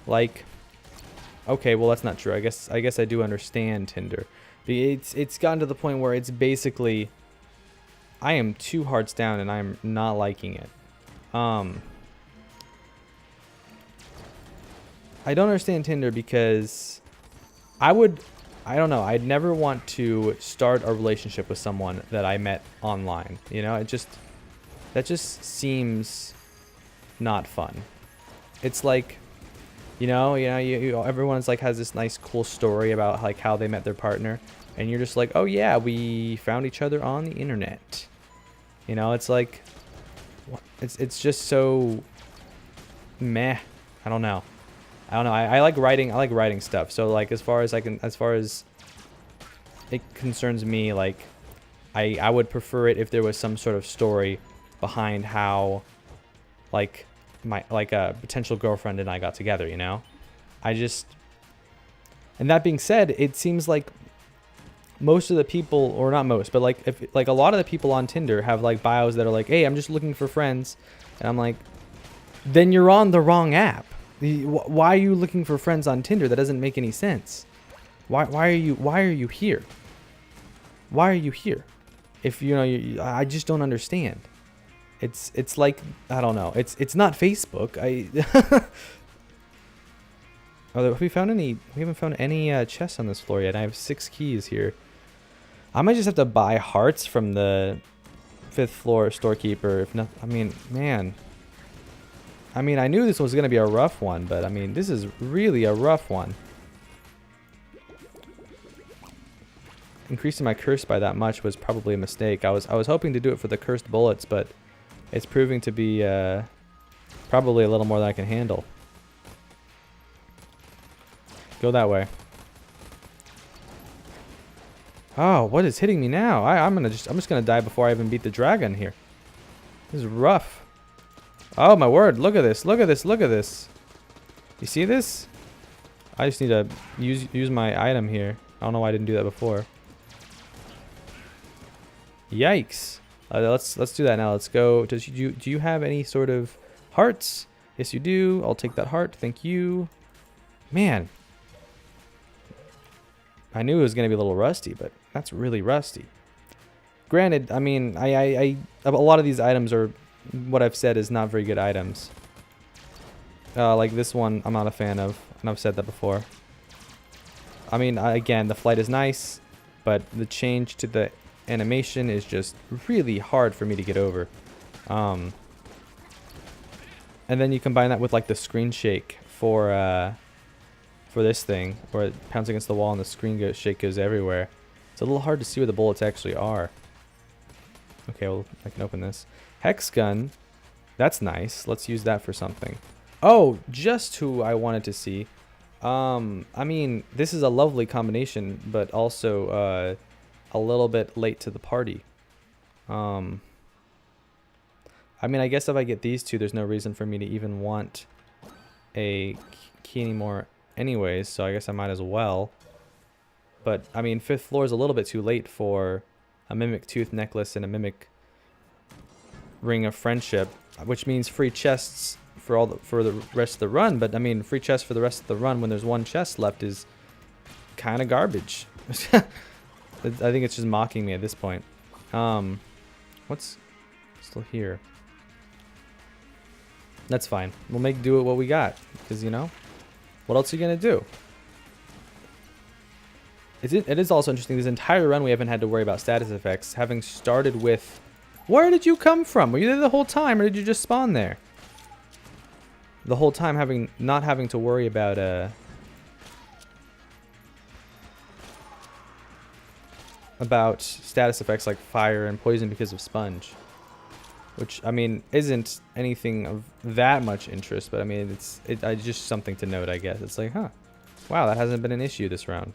Like, okay, well that's not true. I guess I do understand Tinder. It's gotten to the point where it's basically, I am 2 hearts down and I'm not liking it. I don't understand Tinder because I don't know, I'd never want to start a relationship with someone that I met online. You know, that just seems not fun. It's like, you know, everyone's like has this nice cool story about like how they met their partner, and you're just like, oh yeah, we found each other on the internet. You know, it's like, it's just so meh. I don't know. I like writing stuff. So like as far as it concerns me, like I would prefer it if there was some sort of story behind how like a potential girlfriend and I got together, you know? And that being said, it seems like most of the people, or not most, but like a lot of the people on Tinder have like bios that are like, hey, I'm just looking for friends. And I'm like, then you're on the wrong app. Why are you looking for friends on Tinder? That doesn't make any sense. Why are you here? Why are you here? If you know, I just don't understand. It's like, I don't know. It's not Facebook. Have we found any? We haven't found any chests on this floor yet. I have 6 keys here. I might just have to buy hearts from the 5th floor storekeeper. If not, I mean, man. I mean, I knew this was gonna be a rough one, but I mean, this is really a rough one. Increasing my curse by that much was probably a mistake. I was hoping to do it for the cursed bullets, but it's proving to be probably a little more than I can handle. Go that way. Oh, what is hitting me now? I'm just gonna die before I even beat the dragon here. This is rough. Oh my word! Look at this! Look at this! Look at this! You see this? I just need to use my item here. I don't know why I didn't do that before. Yikes! Let's do that now. Let's go. Do you have any sort of hearts? Yes, you do. I'll take that heart. Thank you. Man, I knew it was gonna be a little rusty, but that's really rusty. Granted, I mean, a lot of these items are what I've said is not very good items. Like this one, I'm not a fan of, and I've said that before. I mean, again, the flight is nice, but the change to the animation is just really hard for me to get over. And then you combine that with like the screen shake for this thing, where it pounds against the wall and the screen shake goes everywhere. It's a little hard to see where the bullets actually are. Okay, well, I can open this. Hex gun, that's nice. Let's use that for something. Oh, just who I wanted to see. I mean, this is a lovely combination, but also a little bit late to the party. I I mean, I guess if I get these two, there's no reason for me to even want a key anymore anyways, so I guess I might as well. But, I mean, 5th floor is a little bit too late for a Mimic Tooth necklace and a Mimic Ring of Friendship, which means free chests for the rest of the run. But, I mean, free chests for the rest of the run when there's one chest left is kind of garbage. I think it's just mocking me at this point. What's still here? That's fine. We'll make do with what we got, because, you know, what else are you gonna do? It is also interesting. This entire run we haven't had to worry about status effects, having started with... Where did you come from? Were you there the whole time, or did you just spawn there? The whole time not having to worry about status effects like fire and poison because of sponge. Which, I mean, isn't anything of that much interest, but I mean, it's just something to note, I guess. It's like, huh, wow, that hasn't been an issue this round.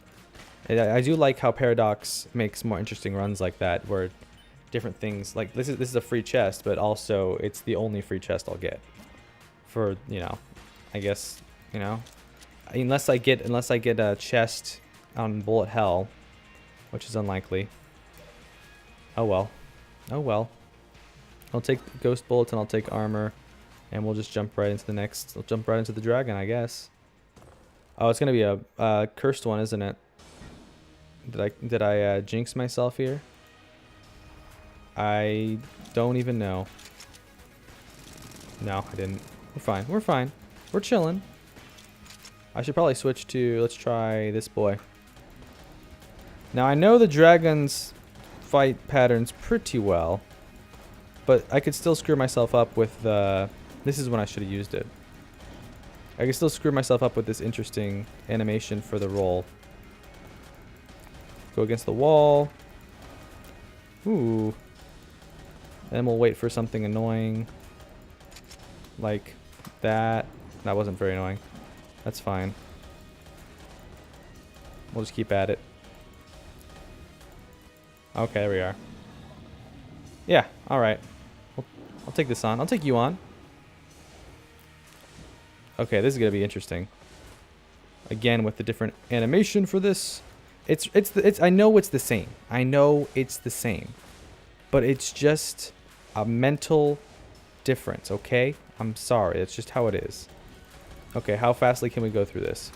I do like how Paradox makes more interesting runs like that, where different things, like this is a free chest, but also it's the only free chest I'll get for, you know, I guess, you know, unless I get a chest on Bullet Hell, which is unlikely. Oh well. Oh well. I'll take Ghost Bullets and I'll take armor, and we'll just jump right into the next. We'll jump right into the dragon, I guess. Oh, it's gonna be a cursed one, isn't it? Did I jinx myself here? I don't even know. No, I didn't. We're fine. We're fine. We're chilling. I should probably switch to, let's try this boy. Now I know the dragons fight patterns pretty well, but I could still screw myself up with the... This is when I should have used it. I could still screw myself up with this interesting animation for the roll. Go against the wall. Ooh. Then we'll wait for something annoying. Like that. That wasn't very annoying. That's fine. We'll just keep at it. Okay, there we are. Yeah, alright. I'll take this on. I'll take you on. Okay, this is going to be interesting. Again, with the different animation for this. I know it's the same. I know it's the same. But it's just a mental difference, okay? I'm sorry. It's just how it is. Okay, how fastly can we go through this?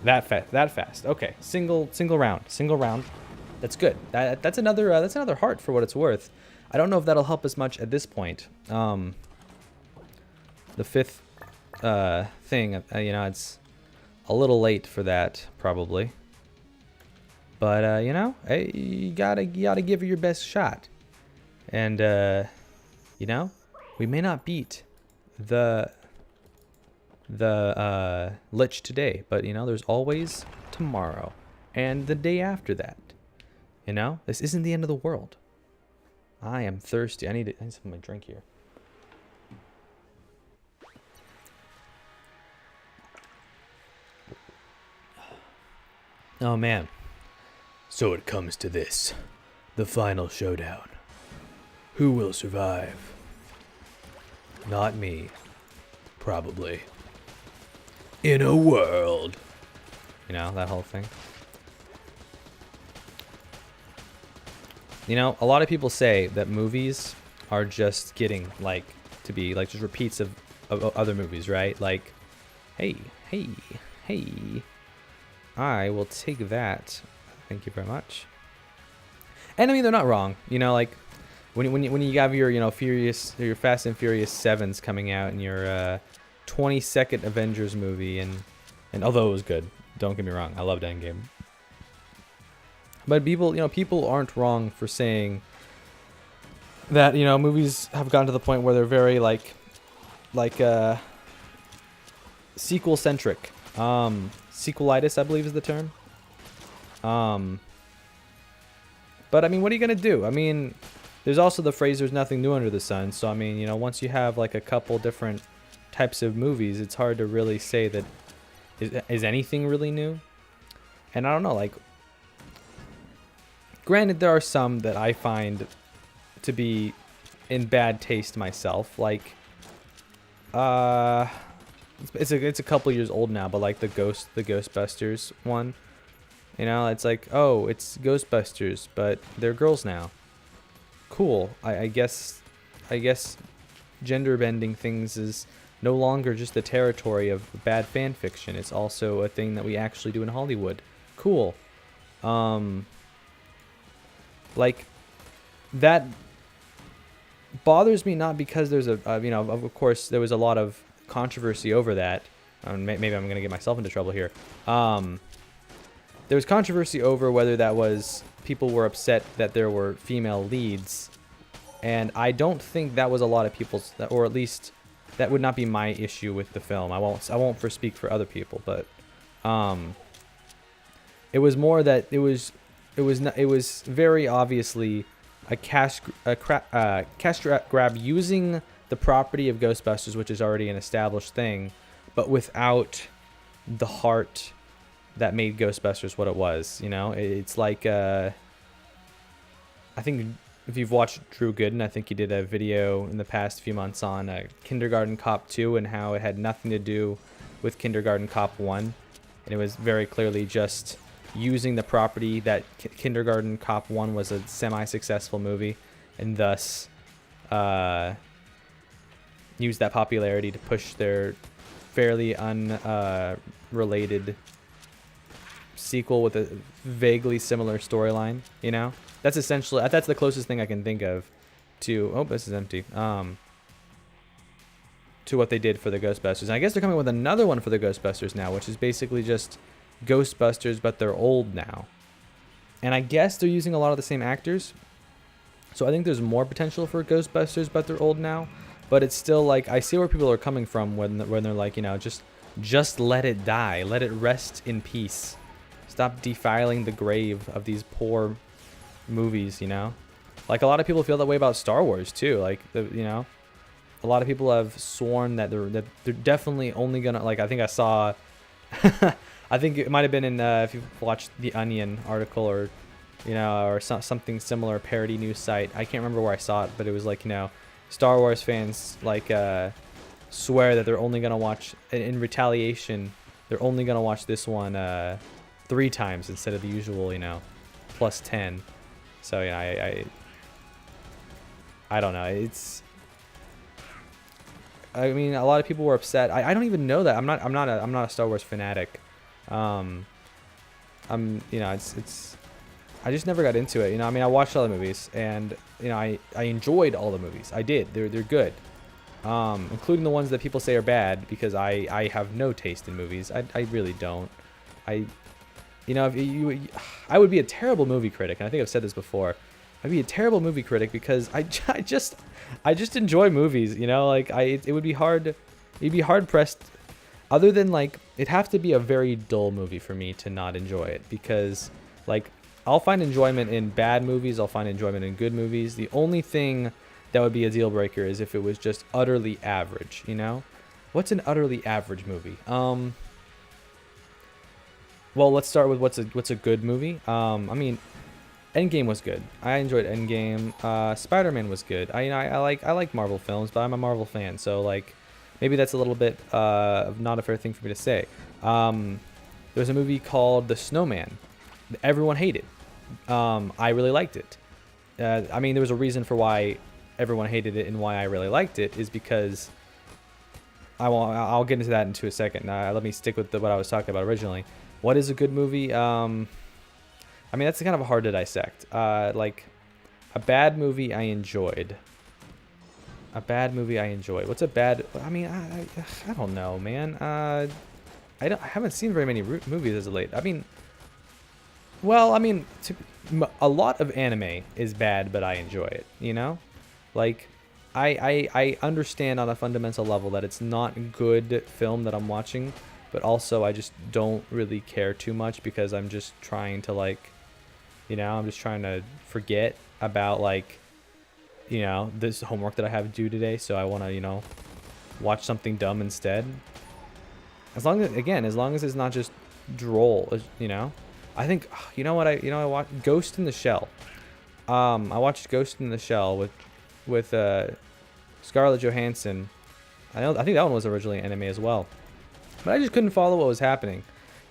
That fast. Okay, single round. Single round. That's good. That's another heart for what it's worth. I don't know if that'll help as much at this point. The 5th thing, you know, it's a little late for that probably. But you know, hey, you gotta give it your best shot. And you know, we may not beat the Lich today, but you know, there's always tomorrow and the day after that. You know, this isn't the end of the world. I am thirsty. I need some of my drink here. Oh man. So it comes to this, the final showdown. Who will survive? Not me. Probably. In a world. You know, that whole thing. You know, a lot of people say that movies are just getting, like, to be, like, just repeats of other movies, right? Like, hey, I will take that. Thank you very much. And I mean, they're not wrong. You know, like, when you have your, you know, your Fast and Furious 7s coming out and your 22nd Avengers movie, and although it was good, don't get me wrong, I loved Endgame. But people aren't wrong for saying that, you know, movies have gotten to the point where they're very like sequel centric. Sequelitis, I believe, is the term. But I mean, what are you gonna do? I mean, there's also the phrase "there's nothing new under the sun." So I mean, you know, once you have like a couple different types of movies, it's hard to really say that is anything really new. And I don't know, like, granted, there are some that I find to be in bad taste myself. Like, it's a couple years old now, but like the Ghostbusters one, you know, it's like, oh, it's Ghostbusters, but they're girls now. Cool. I guess gender bending things is no longer just the territory of bad fan fiction. It's also a thing that we actually do in Hollywood. Cool. Like, that bothers me, not because there's a you know, of course there was a lot of controversy over that. Maybe I'm gonna get myself into trouble here. There was controversy over whether that was, people were upset that there were female leads, and I don't think that was a lot of people's, or at least that would not be my issue with the film. I won't speak for other people, but it was more that it was very obviously a cash grab using the property of Ghostbusters, which is already an established thing, but without the heart that made Ghostbusters what it was. You know, it's like I think if you've watched Drew Gooden, I think he did a video in the past few months on Kindergarten Cop 2 and how it had nothing to do with Kindergarten Cop 1, and it was very clearly just using the property that Kindergarten Cop 1 was a semi-successful movie, and thus use that popularity to push their fairly unrelated sequel with a vaguely similar storyline. You know, that's essentially, that's the closest thing I can think of to, oh, this is empty, to what they did for the Ghostbusters. And I guess they're coming with another one for the Ghostbusters now, which is basically just Ghostbusters, but they're old now. And I guess they're using a lot of the same actors, so I think there's more potential for Ghostbusters, but they're old now. But it's still like, I see where people are coming from when they're like, you know, just let it die, let it rest in peace, stop defiling the grave of these poor movies. You know, like a lot of people feel that way about Star Wars too. Like, you know, a lot of people have sworn that they're definitely only gonna, like, I think I saw I think it might have been in if you've watched the Onion article, or you know, or something similar, parody news site. I can't remember where I saw it, but it was like, you know, Star Wars fans like swear that they're only gonna watch, in retaliation, they're only gonna watch this one 3 times instead of the usual, you know, plus 10. So yeah, I don't know. It's, I mean, a lot of people were upset. I don't even know that. I'm not a Star Wars fanatic. You know, it's I just never got into it. You know, I mean, I watched all the movies, and you know, I enjoyed all the movies. I did. They're good, including the ones that people say are bad, because I have no taste in movies. I really don't. You know, I would be a terrible movie critic, and I think I've said this before. I'd be a terrible movie critic because I just enjoy movies. You know, like it would be hard. You'd be hard pressed. Other than, like, it'd have to be a very dull movie for me to not enjoy it, because, like, I'll find enjoyment in bad movies, I'll find enjoyment in good movies. The only thing that would be a deal breaker is if it was just utterly average, you know? What's an utterly average movie? Well, let's start with what's a good movie. I mean, Endgame was good. I enjoyed Endgame. Spider-Man was good. I like Marvel films, but I'm a Marvel fan, so, like, maybe that's a little bit not a fair thing for me to say. There's a movie called The Snowman that everyone hated. I really liked it. I mean, there was a reason for why everyone hated it and why I really liked it, is because I'll get into that into a second. Let me stick with what I was talking about originally. What is a good movie? I mean, that's kind of hard to dissect. Like, a bad movie I enjoyed. A bad movie I enjoyed. What's a bad? I mean, I don't know, man. I haven't seen very many movies as of late. I mean, well, I mean, a lot of anime is bad, but I enjoy it. You know, like, I understand on a fundamental level that it's not good film that I'm watching, but also I just don't really care too much, because I'm just trying to, like, you know, I'm just trying to forget about, like, you know, this homework that I have due today, so I want to, you know, watch something dumb instead. As long as it's not just droll, you know. I think, you know what, I watched Ghost in the Shell. I watched Ghost in the Shell with Scarlett Johansson. I think that one was originally an anime as well, but I just couldn't follow what was happening,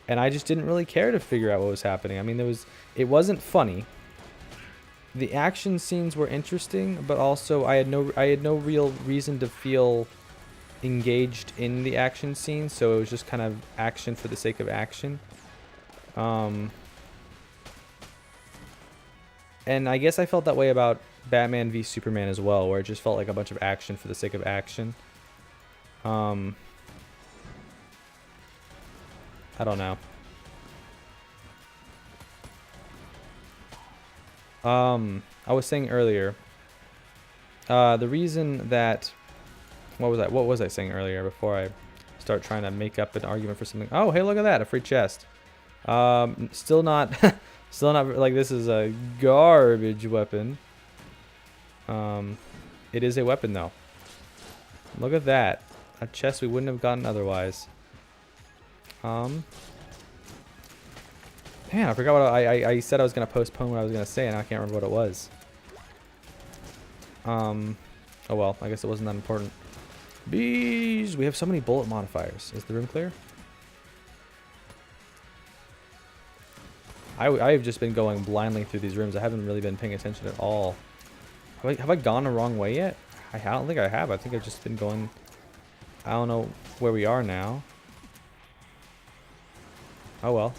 and I just didn't really care to figure out what was happening. I mean, it wasn't funny. The action scenes were interesting, but also I had no real reason to feel engaged in the action scenes, so it was just kind of action for the sake of action. And I guess I felt that way about Batman v Superman as well, where it just felt like a bunch of action for the sake of action. I don't know. I was saying earlier, the reason that, what was I saying earlier before I start trying to make up an argument for something? Oh, hey, look at that, a free chest. Still not, like, this is a garbage weapon. It is a weapon though. Look at that, a chest we wouldn't have gotten otherwise. Man, I forgot what I said I was gonna postpone what I was gonna say, and I can't remember what it was. Oh well, I guess it wasn't that important. Bees! We have so many bullet modifiers. Is the room clear? I've just been going blindly through these rooms. I haven't really been paying attention at all. Have I gone the wrong way yet? I don't think I have. I think I've just been going... I don't know where we are now. Oh well.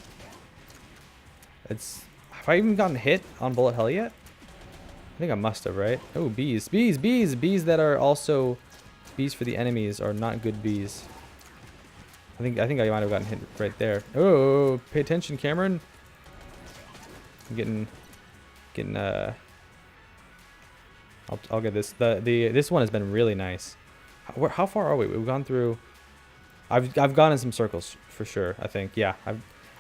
Have I even gotten hit on bullet hell yet? I think I must have, right? Oh, bees. Bees that are also bees for the enemies are not good bees. I think I might have gotten hit right there. Oh, pay attention, Cameron. I'm getting I'll get this. This one has been really nice. How far are we? We've gone through. I've gone in some circles for sure. I think, yeah.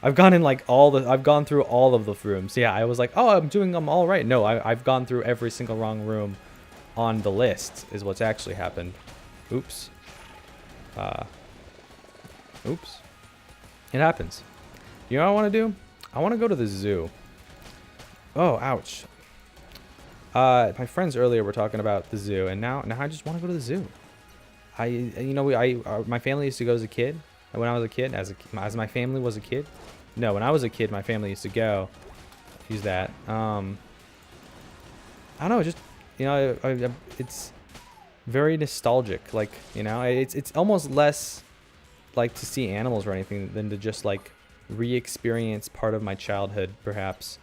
I've gone in like I've gone through all of the rooms. Yeah, I was like, oh, I'm doing them all right. No, I've gone through every single wrong room on the list is what's actually happened. Oops. Oops. It happens. You know what I want to do? I want to go to the zoo. Oh, ouch. My friends earlier were talking about the zoo, and now I just want to go to the zoo. My family used to go as a kid. When I was a kid, as my family was a kid. No, when I was a kid, my family used to go. Use that. I don't know, just, it's very nostalgic. Like, it's almost less like to see animals or anything than to just like re-experience part of my childhood, perhaps.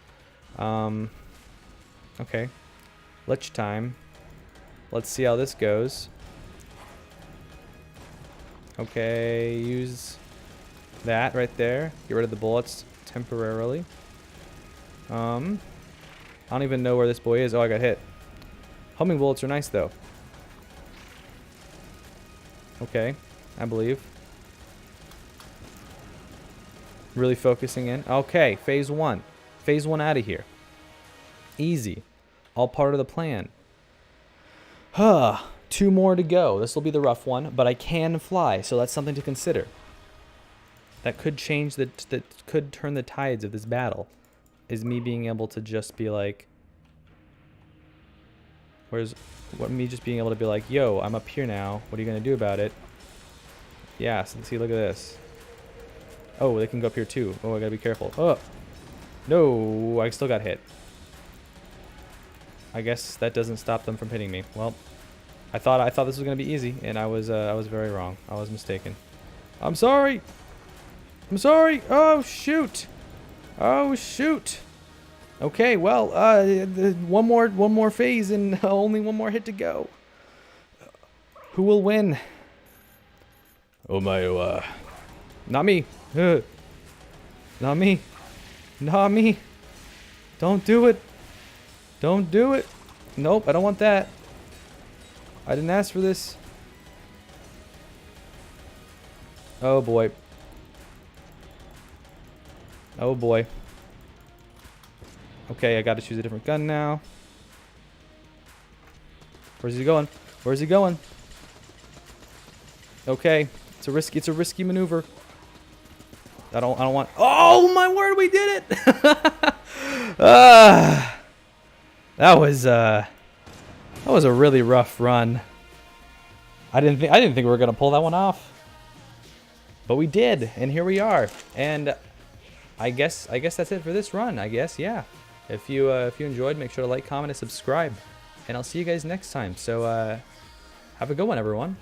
Okay. Lich time. Let's see how this goes. Okay, use that right there. Get rid of the bullets temporarily. I don't even know where this boy is. Oh, I got hit. Homing bullets are nice though. Okay, I believe. Really focusing in. Okay, phase 1. Phase 1 out of here. Easy. All part of the plan. Huh. 2 more to go. This will be the rough one, but I can fly, so that's something to consider. That could change that could turn the tides of this battle. Is me being able to just be like, me just being able to be like, yo, I'm up here now. What are you gonna do about it? Yeah, so see, look at this. Oh, they can go up here too. Oh, I gotta be careful. Oh, no, I still got hit. I guess that doesn't stop them from hitting me. Well, I thought this was gonna be easy, and I was very wrong. I was mistaken. I'm sorry. I'm sorry. Oh shoot. Oh shoot. Okay, well, one more phase and only one more hit to go. Who will win? Oh my, not me. Not me. Not me. Don't do it. Don't do it. Nope, I don't want that. I didn't ask for this. Oh boy. Oh boy. Okay, I gotta choose a different gun now. Where's he going? Where's he going? Okay, it's a risky maneuver. I don't want. Oh my word, we did it! That was That was a really rough run. I didn't think we were gonna pull that one off, but we did, and here we are. And I guess that's it for this run. I guess, yeah. If you enjoyed, make sure to like, comment, and subscribe, and I'll see you guys next time. So have a good one, everyone.